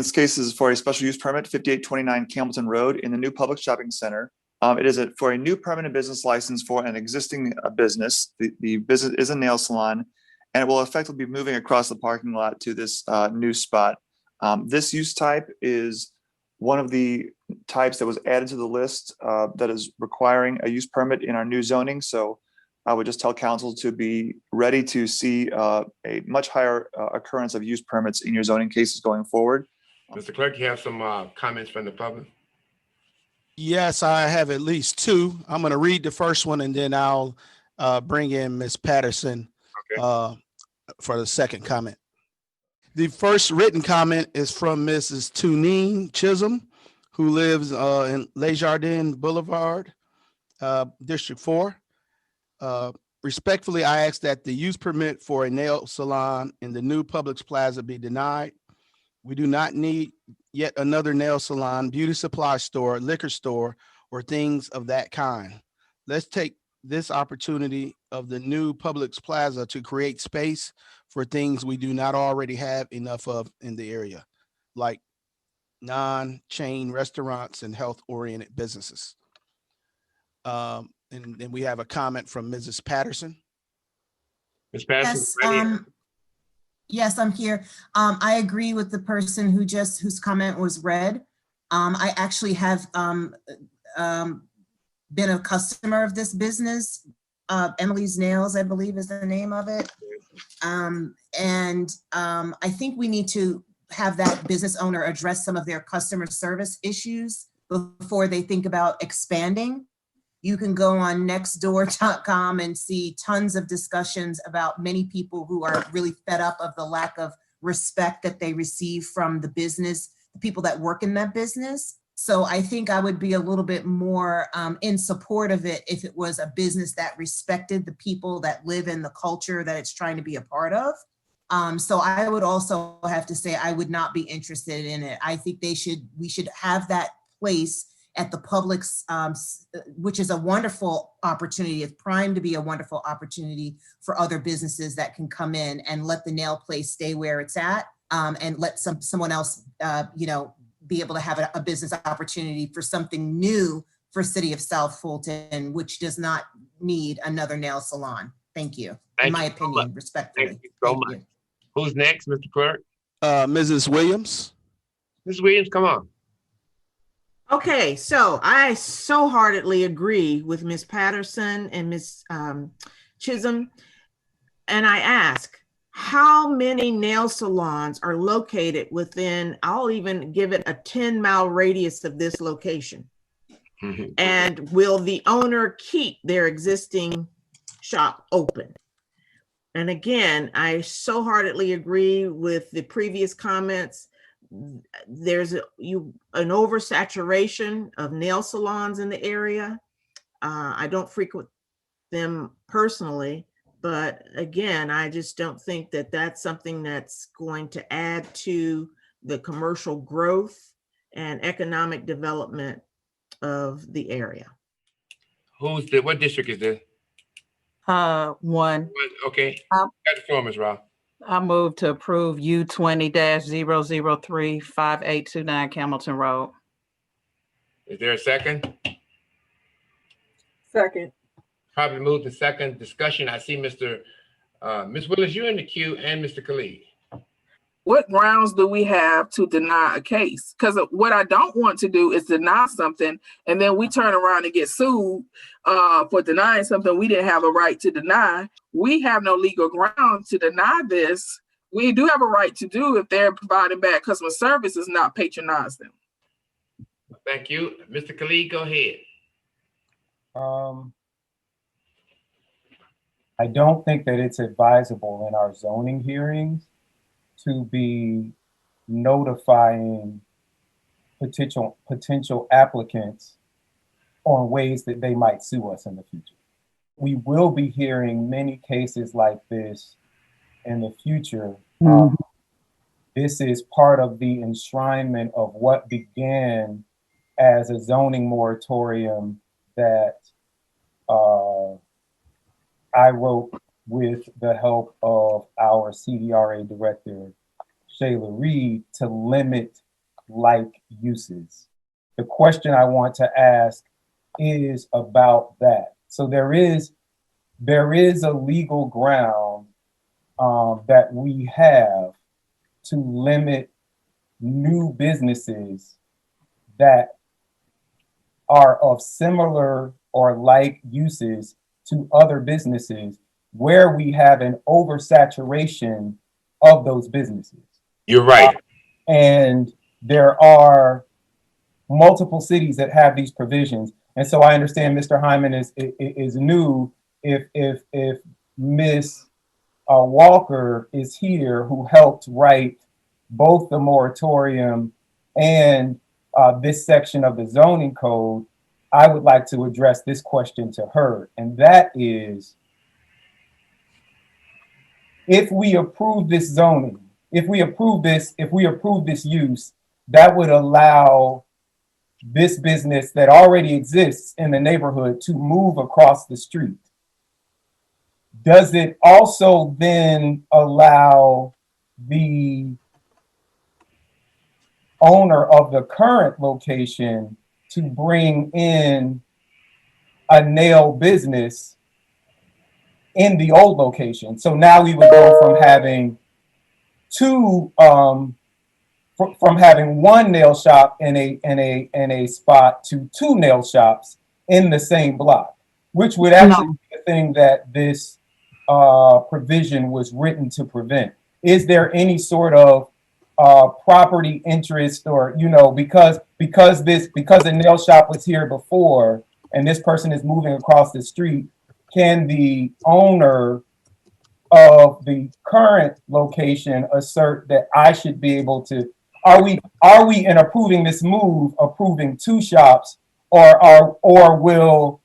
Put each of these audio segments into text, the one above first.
this case is for a special use permit, 5829 Campbellton Road in the new public shopping center. It is for a new permanent business license for an existing business. The business is a nail salon, and it will effectively be moving across the parking lot to this new spot. This use type is one of the types that was added to the list that is requiring a use permit in our new zoning. So I would just tell council to be ready to see a much higher occurrence of use permits in your zoning cases going forward. Mr. Clerk, you have some comments from the public? Yes, I have at least two. I'm going to read the first one and then I'll bring in Ms. Patterson for the second comment. The first written comment is from Mrs. Tunine Chisholm, who lives in Les Jardins Boulevard, District 4. Respectfully, I ask that the use permit for a nail salon in the new Publix Plaza be denied. We do not need yet another nail salon, beauty supply store, liquor store, or things of that kind. Let's take this opportunity of the new Publix Plaza to create space for things we do not already have enough of in the area, like non-chain restaurants and health-oriented businesses. And then we have a comment from Mrs. Patterson. Ms. Patterson? Yes, I'm here. I agree with the person whose comment was read. I actually have been a customer of this business. Emily's Nails, I believe is the name of it. I think we need to have that business owner address some of their customer service issues before they think about expanding. You can go on nextdoor.com and see tons of discussions about many people who are really fed up of the lack of respect that they receive from the business, the people that work in that business. So I think I would be a little bit more in support of it if it was a business that respected the people that live in the culture that it's trying to be a part of. So I would also have to say I would not be interested in it. I think we should have that place at the Publix, which is a wonderful opportunity. It's primed to be a wonderful opportunity for other businesses that can come in and let the nail place stay where it's at, and let someone else, be able to have a business opportunity for something new for City of South Fulton, which does not need another nail salon. Thank you. In my opinion, respectfully. Thank you so much. Who's next, Mr. Clerk? Mrs. Williams. Ms. Williams, come on. Okay, so I so heartedly agree with Ms. Patterson and Ms. Chisholm. And I ask, how many nail salons are located within, I'll even give it a 10-mile radius of this location? Mm-hmm. And will the owner keep their existing shop open? And again, I so heartedly agree with the previous comments. There's an oversaturation of nail salons in the area. I don't frequent them personally, but again, I just don't think that that's something that's going to add to the commercial growth and economic development of the area. What district is this? 1. Okay. Got the floor, Ms. Ross. I move to approve U20-003-5829 Campbellton Road. Is there a second? Second. Probably moved to second. Discussion. I see Ms. Willis, you're in the queue, and Mr. Khalid. What grounds do we have to deny a case? Because what I don't want to do is deny something and then we turn around and get sued for denying something we didn't have a right to deny. We have no legal ground to deny this. We do have a right to do if they're providing bad customer service, is not patronize them. Thank you. Mr. Khalid, go ahead. I don't think that it's advisable in our zoning hearings to be notifying potential applicants on ways that they might sue us in the future. We will be hearing many cases like this in the future. This is part of the enshrinement of what began as a zoning moratorium that I wrote with the help of our CDRA director, Shayla Reed, to limit like uses. The question I want to ask is about that. So there is a legal ground that we have to limit new businesses that are of similar or like uses to other businesses where we have an oversaturation of those businesses. You're right. And there are multiple cities that have these provisions. And so I understand Mr. Hyman is new. If Ms. Walker is here, who helped write both the moratorium and this section of the zoning code, I would like to address this question to her. And that is, if we approve this zoning, if we approve this use, that would allow this business that already exists in the neighborhood to move across the street. Does it also then allow the owner of the current location to bring in a nail business in the old location? So now we would go from having from having one nail shop in a spot to two nail shops in the same block, which would actually be the thing that this provision was written to prevent. Is there any sort of property interest, or, you know, because the nail shop was here before and this person is moving across the street, can the owner of the current location assert that I should be able to? Are we in approving this move approving two shops, or will,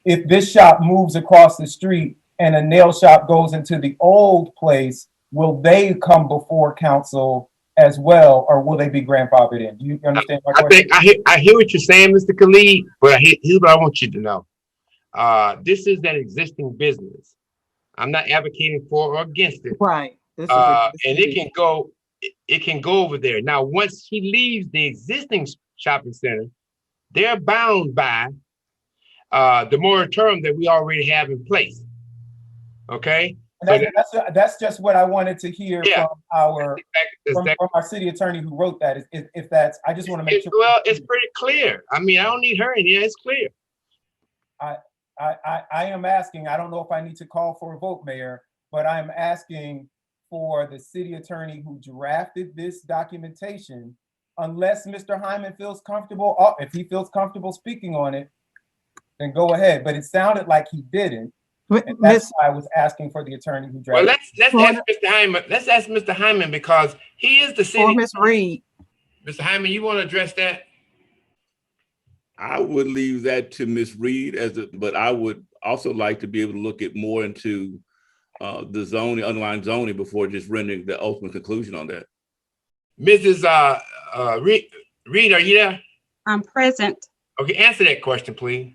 if this shop moves across the street and a nail shop goes into the old place, will they come before council as well, or will they be grandfathered in? Do you understand my question? I hear what you're saying, Mr. Khalid, but here's what I want you to know. This is an existing business. I'm not advocating for or against it. Right. And it can go over there. Now, once he leaves the existing shopping center, they're bound by the moratorium that we already have in place. Okay. And that's just what I wanted to hear from our city attorney who wrote that. If that's, I just want to make sure. Well, it's pretty clear. I mean, I don't need her in here. It's clear. I am asking, I don't know if I need to call for a vote, Mayor, but I'm asking for the city attorney who drafted this documentation, unless Mr. Hyman feels comfortable, if he feels comfortable speaking on it, then go ahead. But it sounded like he didn't. And that's why I was asking for the attorney who drafted it. Well, let's ask Mr. Hyman. Let's ask Mr. Hyman, because he is the city. Or Ms. Reed. Mr. Hyman, you want to address that? I would leave that to Ms. Reed, but I would also like to be able to look at more into the zoning, underlying zoning, before just rendering the ultimate conclusion on that. Mrs. Reed, are you there? I'm present. Okay, answer that question, please.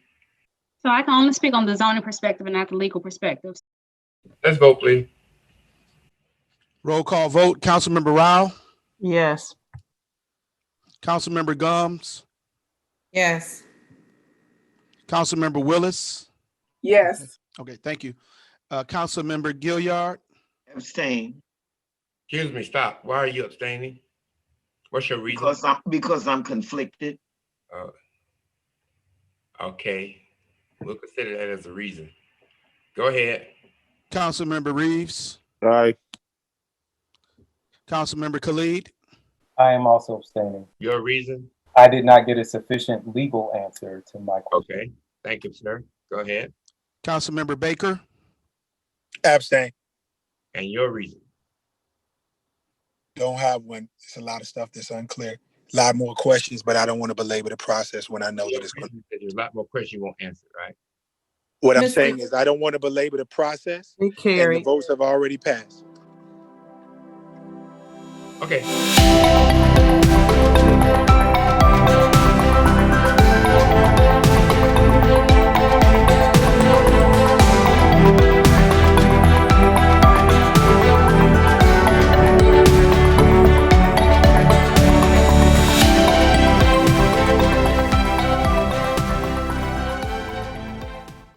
So I can only speak on the zoning perspective and not the legal perspective. Let's vote, please. Roll call vote. Councilmember Rao, Yes. Councilmember Gums, Yes. Councilmember Willis. Yes. Okay, thank you. Councilmember Gilliard, Abstain. Excuse me, stop. Why are you abstaining? What's your reason? Because I'm conflicted. Okay. We'll consider that as a reason. Go ahead. Councilmember Reeves, Aye. Councilmember Khalid, I am also abstaining. Your reason? I did not get a sufficient legal answer to my question. Okay. Thank you, sir. Go ahead. Councilmember Baker, Abstain. And your reason? Don't have one. There's a lot of stuff that's unclear. A lot more questions, but I don't want to belabor the process when I know that it's going to. There's a lot more questions you won't answer, right? What I'm saying is I don't want to belabor the process, and the votes have already passed. Okay.